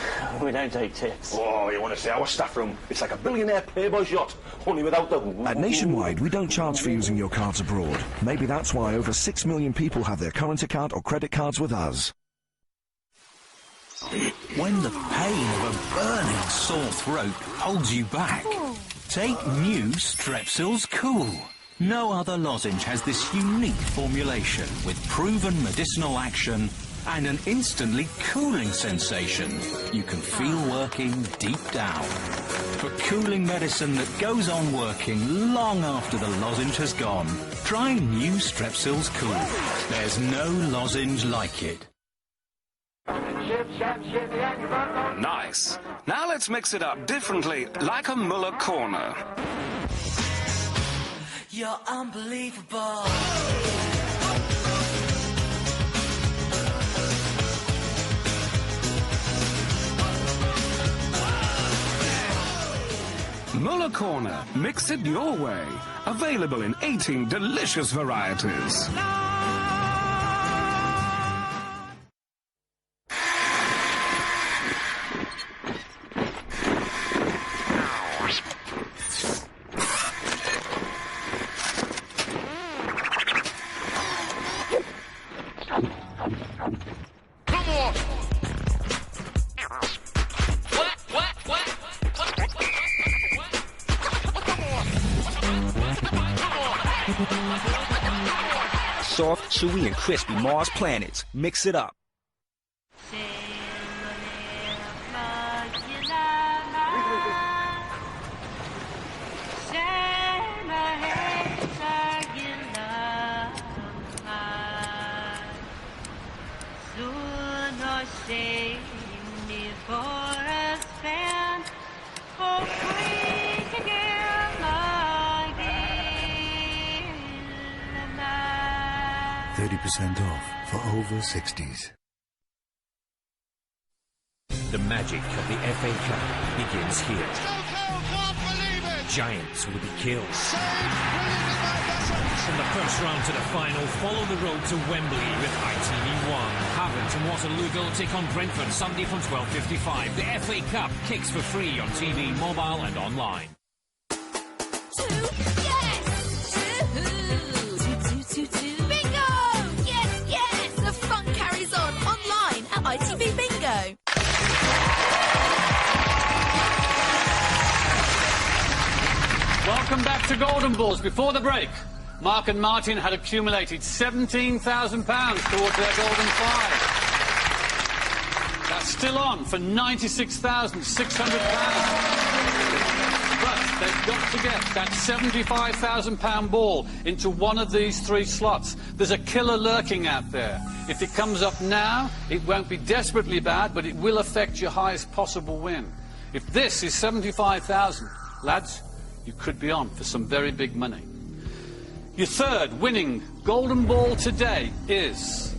We don't take tips. Oh, you want to say our staff room? It's like a billionaire playboy's yacht, only without the... At Nationwide, we don't charge for using your cards abroad. Maybe that's why over 6 million people have their current account or credit cards with us. When the pain of a burning sore throat holds you back, take new Strepsils Cool. No other lozenge has this unique formulation with proven medicinal action and an instantly cooling sensation you can feel working deep down. For cooling medicine that goes on working long after the lozenge has gone, try new Strepsils Cool. There's no lozenge like it. Nice. Now let's mix it up differently, like a Muller corner. You're unbelievable. Muller Corner. Mix it your way. Available in 18 delicious varieties. Soft, chewy, and crispy Mars planets. Mix it up. For free. 50% off for over 60s. The magic of the FA Cup begins here. Giants will be killed. From the first round to the final, follow the road to Wembley with ITV1. Havant and Waterloo will take on Brentford Sunday from 12:55. The FA Cup kicks for free on TV, mobile and online. Bingo! Yes, yes! The fun carries on online at ITV Bingo. Welcome back to Golden Balls. Before the break, Mark and Martin had accumulated £17,000 towards their golden five. That's still on for £96,600. But they've got to get that £75,000 ball into one of these three slots. There's a killer lurking out there. If it comes up now, it won't be desperately bad, but it will affect your highest possible win. If this is 75,000, lads, you could be on for some very big money. Your third winning golden ball today is...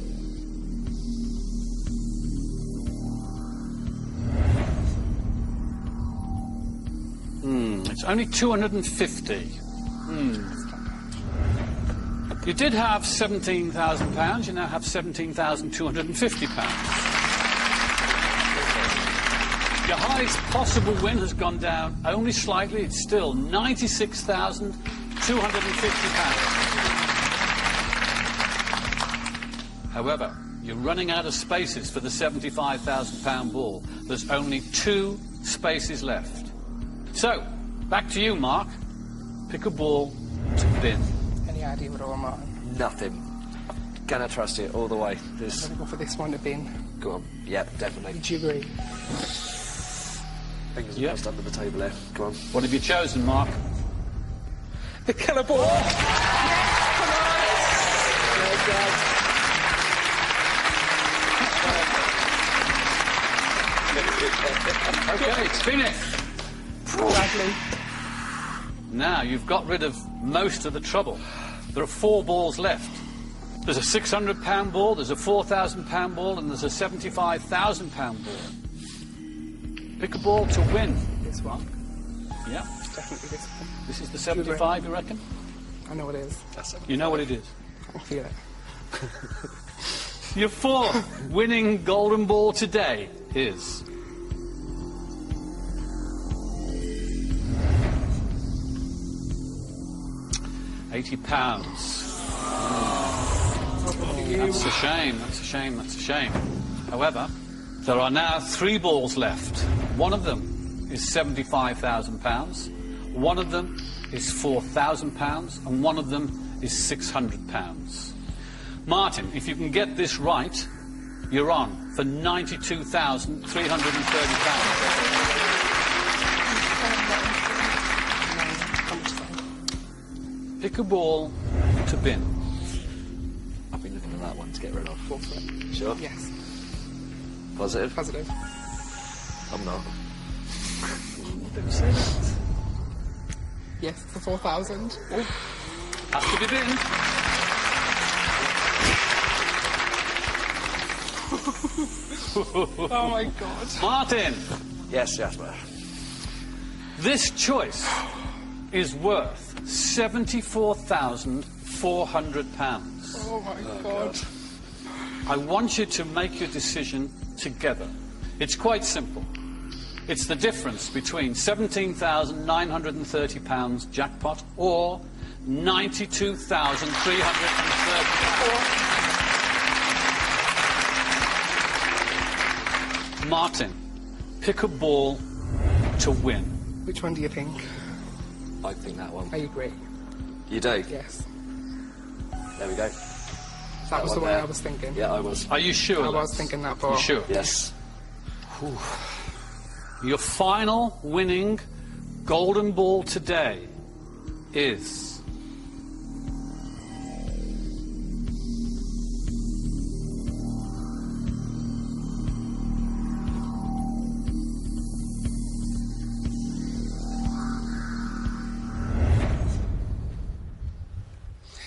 it's only 250. You did have £17,000, you now have £17,250. Your highest possible win has gone down only slightly. It's still £96,250. However, you're running out of spaces for the £75,000 ball. There's only 2 spaces left. So, back to you, Mark. Pick a ball to bin. Any idea what all, Martin? Nothing. Gonna trust it all the way. I'm gonna go for this one to bin. Go on. Yep, definitely. Would you agree? Fingers crossed under the table there. Go on. What have you chosen, Mark? The killer ball! Yes, come on! Okay, it's finished. Bradley. Now, you've got rid of most of the trouble. There are 4 balls left. There's a £600 ball, there's a £4,000 ball, and there's a £75,000 ball. Pick a ball to win. This one. Yeah. It's definitely this one. This is the 75, you reckon? I know what it is. You know what it is? I feel it. Your 4th winning golden ball today is... £80. That's a shame, that's a shame, that's a shame. However, there are now 3 balls left. One of them is £75,000, one of them is £4,000, and one of them is £600. Martin, if you can get this right, you're on for £92,330. Pick a ball to bin. I've been looking at that one to get rid of. Go for it. Sure? Yes. Positive? Positive. I'm not. Don't say that. Yes, it's a 4,000. Has to be bin. Oh my God. Martin. Yes, Jasper. This choice is worth £74,400. Oh my God. I want you to make your decision together. It's quite simple. It's the difference between £17,930 jackpot or £92,330. Martin, pick a ball to win. Which one do you think? I think that one. I agree. You do? Yes. There we go. That was the one there. I was thinking. Yeah, I was. Are you sure? I was thinking that ball. You sure? Yes. Whew. Your final winning golden ball today is...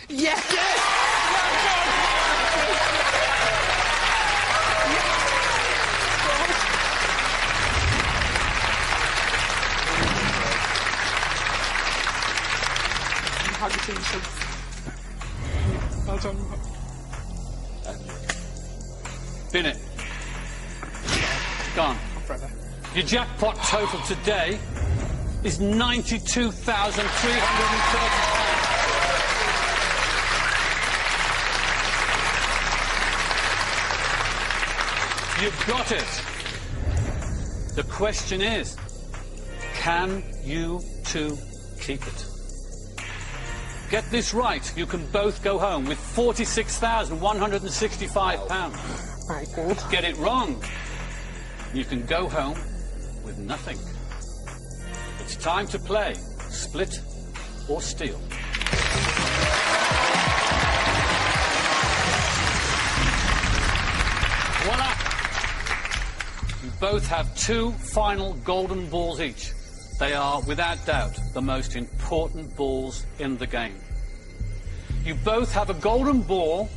Yes! Congratulations. Well done. Bin it. Gone. Brother. Your jackpot total today is £92,330. You've got it. The question is, can you two keep it? Get this right, you can both go home with £46,165. My God. Get it wrong, you can go home with nothing. It's time to play split or steal. Voila! You both have 2 final golden balls each. They are, without doubt, the most important balls in the game. You both have a golden ball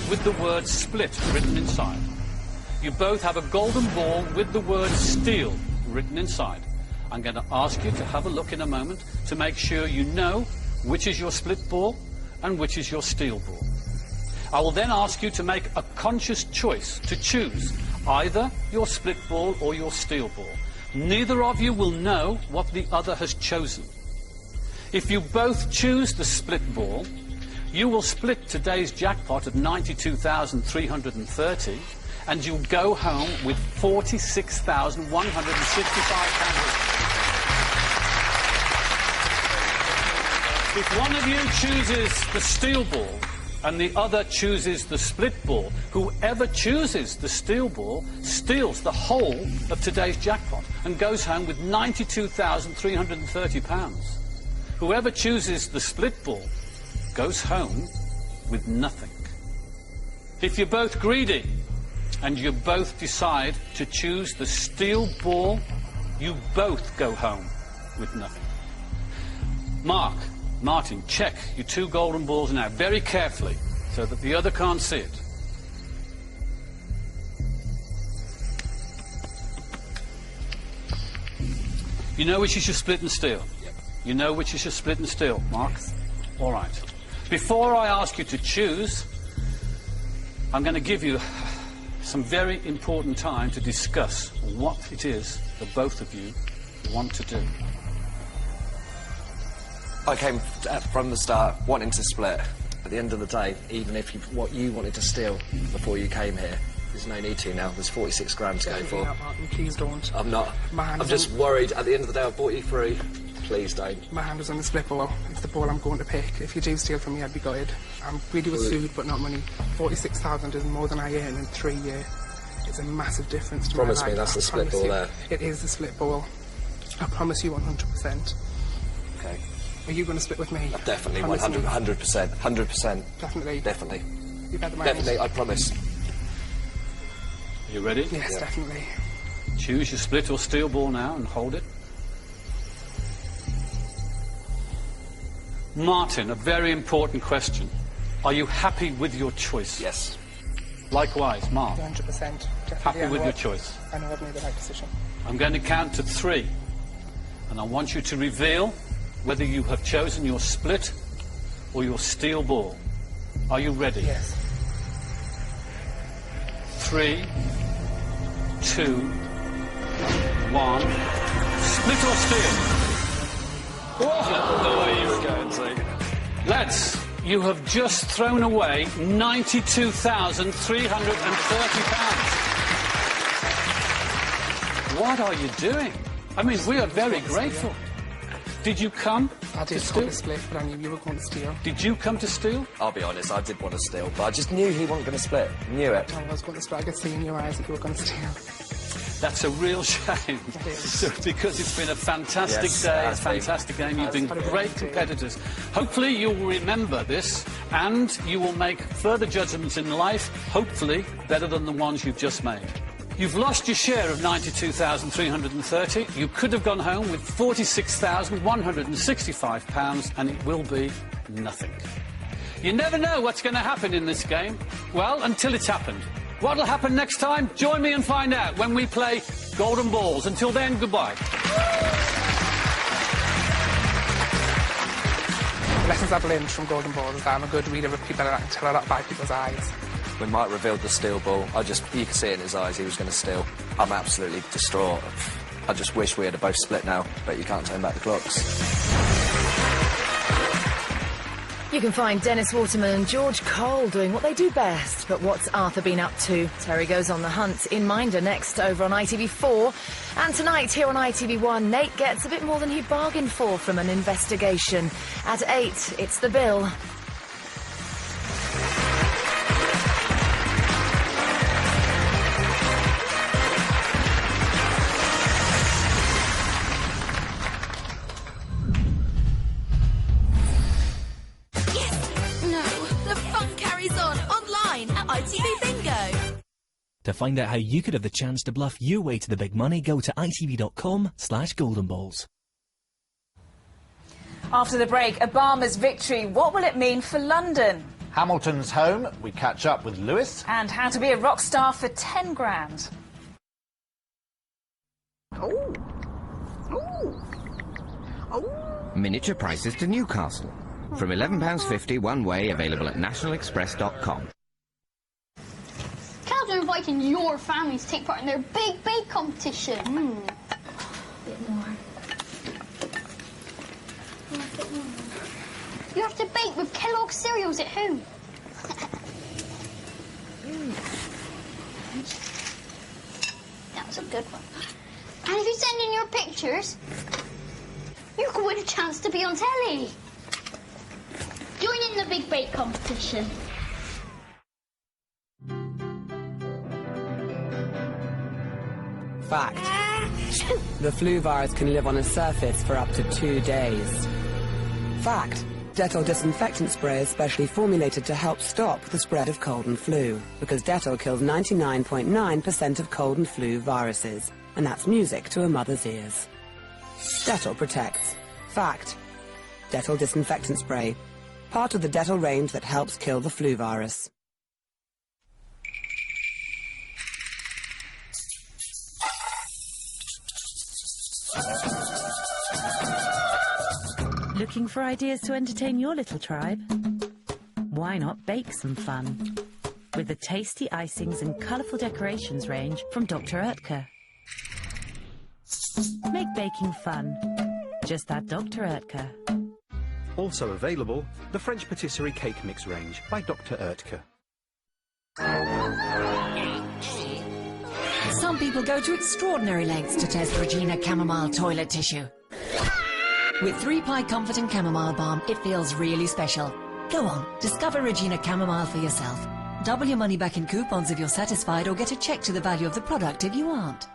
with the word split written inside. You both have a golden ball with the word steal written inside. I'm going to ask you to have a look in a moment to make sure you know which is your split ball and which is your steal ball. I will then ask you to make a conscious choice to choose either your split ball or your steal ball. Neither of you will know what the other has chosen. If you both choose the split ball, you will split today's jackpot of £92,330 and you'll go home with £46,165. If one of you chooses the steal ball and the other chooses the split ball, whoever chooses the steal ball steals the whole of today's jackpot and goes home with £92,330. Whoever chooses the split ball goes home with nothing. If you're both greedy and you both decide to choose the steal ball, you both go home with nothing. Martin, check your 2 golden balls now very carefully so that the other can't see it. You know which is your split and steal? Yep. You know which is your split and steal, Mark? All right. Before I ask you to choose, I'm going to give you some very important time to discuss what it is that both of you want to do. I came from the start wanting to split. At the end of the day, even if what you wanted to steal before you came here, there's no need to now. There's 46 grand to go for. Not, Martin, please don't. I'm not. I'm just worried. At the end of the day, I bought you through. Please don't. My hand was on the split ball. It's the ball I'm going to pick. If you do steal from me, I'd be gutted. I'm greedy with food, but not money. 46,000 is more than I earn in 3 years. It's a massive difference to Promise my life. me that's the split ball there. It is the split ball. I promise you 100%. Okay. Are you going to split with me? Definitely, 100%. 100%. Definitely. Definitely. You've had the mind. Definitely, I promise. Are you ready? Yes, definitely. Choose your split or steal ball now and hold it. Martin, a very important question. Are you happy with your choice? Yes. Likewise, Mark. 100%. Happy with your choice? I know I've made the right decision. I'm going to count to 3. And I want you to reveal whether you have chosen your split or your steal ball. Are you ready? Yes. 3, 2, 1. Split or steal? The way you were going to. Lads, you have just thrown away £92,330. What are you doing? I mean, we are very grateful. Did you come to steal? Split, but I knew you were going to steal. Did you come to steal? I'll be honest, I did want to steal, but I just knew he wasn't going to split. Knew it. I was going to split. I could see in your eyes that you were going to steal. That's a real shame. Because it's been a fantastic day, a fantastic game. You've been great competitors. Hopefully you will remember this and you will make further judgments in life, hopefully better than the ones you've just made. You've lost your share of £92,330. You could have gone home with £46,165 and it will be nothing. You never know what's going to happen in this game. Well, until it's happened. What'll happen next time? Join me and find out when we play Golden Balls. Until then, goodbye. lessons I've learned from Golden Balls is that I'm a good reader of people and I can tell a lot by people's eyes. When Mike revealed the steel ball, you could see it in his eyes, he was going to steal. I'm absolutely distraught. I just wish we had both split now, but you can't turn back the clocks. You can find Dennis Waterman and George Cole doing what they do best. But what's Arthur been up to? Terry goes on the hunt in Minder next over on ITV4. And tonight here on ITV1, Nate gets a bit more than he bargained for from an investigation. At 8, it's The Bill. To find out how you could have the chance to bluff your way to the big money, go to itv.com/goldenballs. After the break, Obama's victory, what will it mean for London? Hamilton's home, we catch up with Lewis. And how to be a rock star for 10 grand. Oh. Miniature prices to Newcastle. From £11.50 one way, available at nationalexpress.com. Clouds are inviting your family to take part in their big bake competition. Bit more. You have to bake with Kellogg's cereals at home. That was a good one. And if you send in your pictures, you can win a chance to be on telly. Join in the big bake competition. Fact. The flu virus can live on a surface for up to 2 days. Fact. Dettol disinfectant spray is specially formulated to help stop the spread of cold and flu, because Dettol kills 99.9% of cold and flu viruses, and that's music to a mother's ears. Dettol protects. Fact. Dettol disinfectant spray. Part of the Dettol range that helps kill the flu virus. Looking for ideas to entertain your little tribe? Why not bake some fun? With the tasty icings and colourful decorations range from Dr. Oetker. Make baking fun. Just that Dr. Oetker. Also available, the French Patisserie Cake Mix range by Dr. Oetker. Some people go to extraordinary lengths to test Regina Chamomile toilet tissue. With 3-ply Comfort and Chamomile Balm, it feels really special. Go on, discover Regina Chamomile for yourself. Double your money back in coupons if you're satisfied, or get a check to the value of the product if you aren't.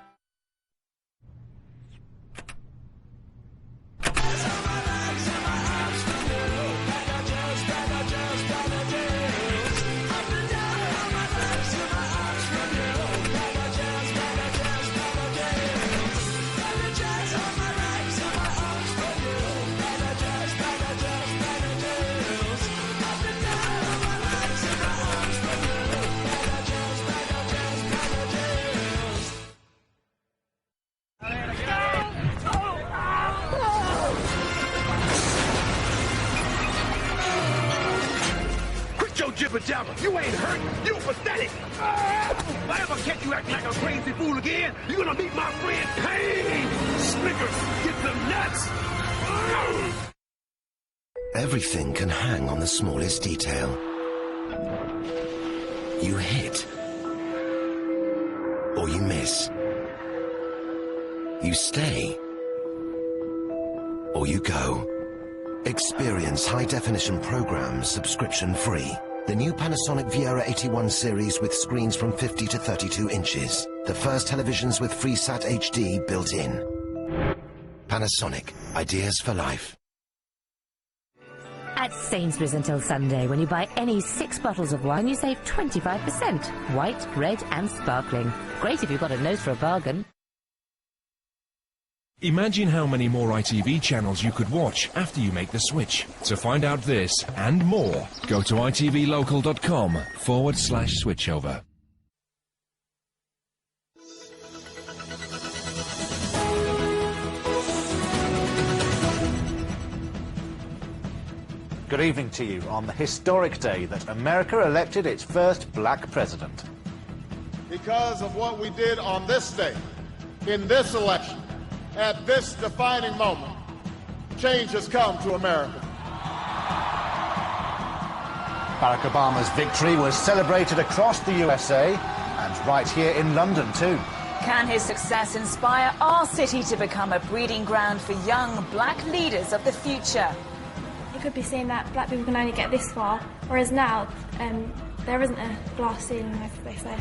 You ain't hurt. You pathetic. If I ever catch you acting like a crazy fool again, you're gonna meet my friend Pain. Snickers, get them nuts. Everything can hang on the smallest detail. You hit. Or you miss. You stay. Or you go. Experience high-definition programs subscription-free. The new Panasonic Viera 81 series with screens from 50 to 32 inches. The first televisions with FreeSat HD built in. Panasonic. Ideas for life. At Sainsbury's until Sunday, when you buy any 6 bottles of wine, you save 25%. White, red and sparkling. Great if you've got a nose for a bargain. Imagine how many more ITV channels you could watch after you make the switch. To find out this and more, go to itvlocal.com/switchover. Good evening to you on the historic day that America elected its first black president. Because of what we did on this day, in this election, at this defining moment, change has come to America. Barack Obama's victory was celebrated across the USA and right here in London too. Can his success inspire our city to become a breeding ground for young black leaders of the future? It could be saying that black people can only get this far, whereas now there isn't a glass ceiling, as they say.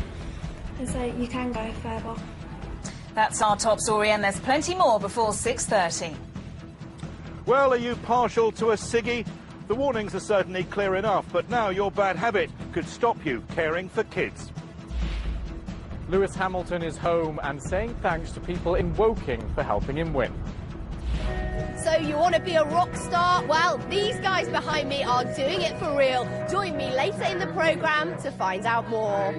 And so you can go further. That's our top story, and there's plenty more before 6:30. Well, are you partial to a ciggy? The warnings are certainly clear enough, but now your bad habit could stop you caring for kids. Lewis Hamilton is home and saying thanks to people in Woking for helping him win. So you want to be a rock star? Well, these guys behind me are doing it for real. Join me later in the programme to find out more.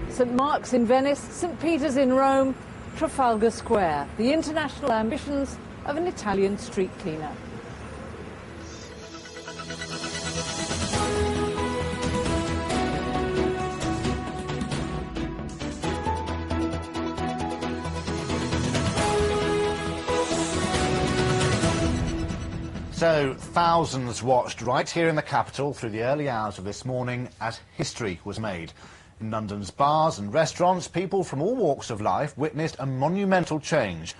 St Mark's in Venice, St Peter's in Rome, Trafalgar Square, the international ambitions of an Italian street cleaner. So, thousands watched right here in the capital through the early hours of this morning as history was made. In London's bars and restaurants, people from all walks of life witnessed a monumental change.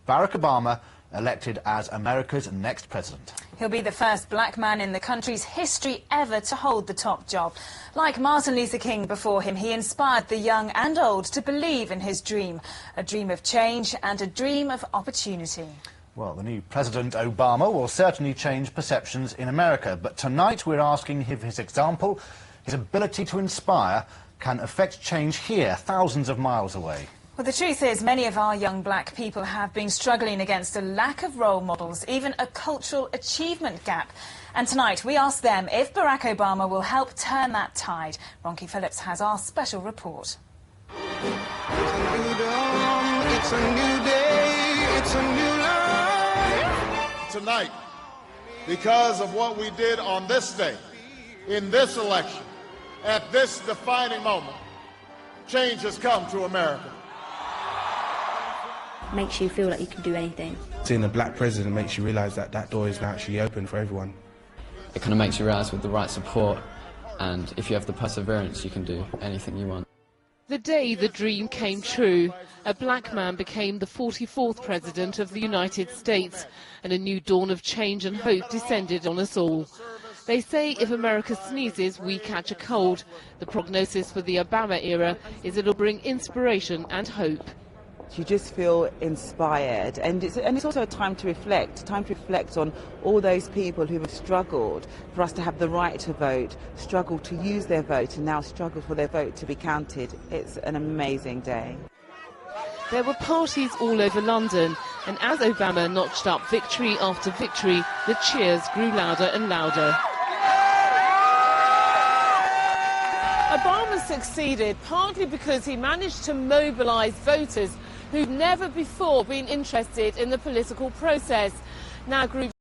Barack Obama elected as America's next president. He'll be the first black man in the country's history ever to hold the top job. Like Martin Luther King before him, he inspired the young and old to believe in his dream. A dream of change and a dream of opportunity. Well, the new President Obama will certainly change perceptions in America, but tonight we're asking if his example, his ability to inspire, can affect change here, thousands of miles away. Well, the truth is, many of our young black people have been struggling against a lack of role models, even a cultural achievement gap. And tonight we ask them if Barack Obama will help turn that tide. Ronkie Phillips has our special report. It's a new day, it's a new life. Tonight, because of what we did on this day, in this election, at this defining moment, change has come to America. Makes you feel like you can do anything. Seeing a black president makes you realise that that door is now actually open for everyone. It kind of makes you realise with the right support, and if you have the perseverance, you can do anything you want. The day the dream came true, a black man became the 44th President of the United States, and a new dawn of change and hope descended on us all. They say if America sneezes, we catch a cold. The prognosis for the Obama era is it'll bring inspiration and hope. You just feel inspired, and it's also a time to reflect on all those people who have struggled for us to have the right to vote, struggled to use their vote, and now struggle for their vote to be counted. It's an amazing day. There were parties all over London, and as Obama notched up victory after victory, the cheers grew louder and louder. Obama succeeded partly because he managed to mobilise voters who'd never before been interested in the political process. Now groups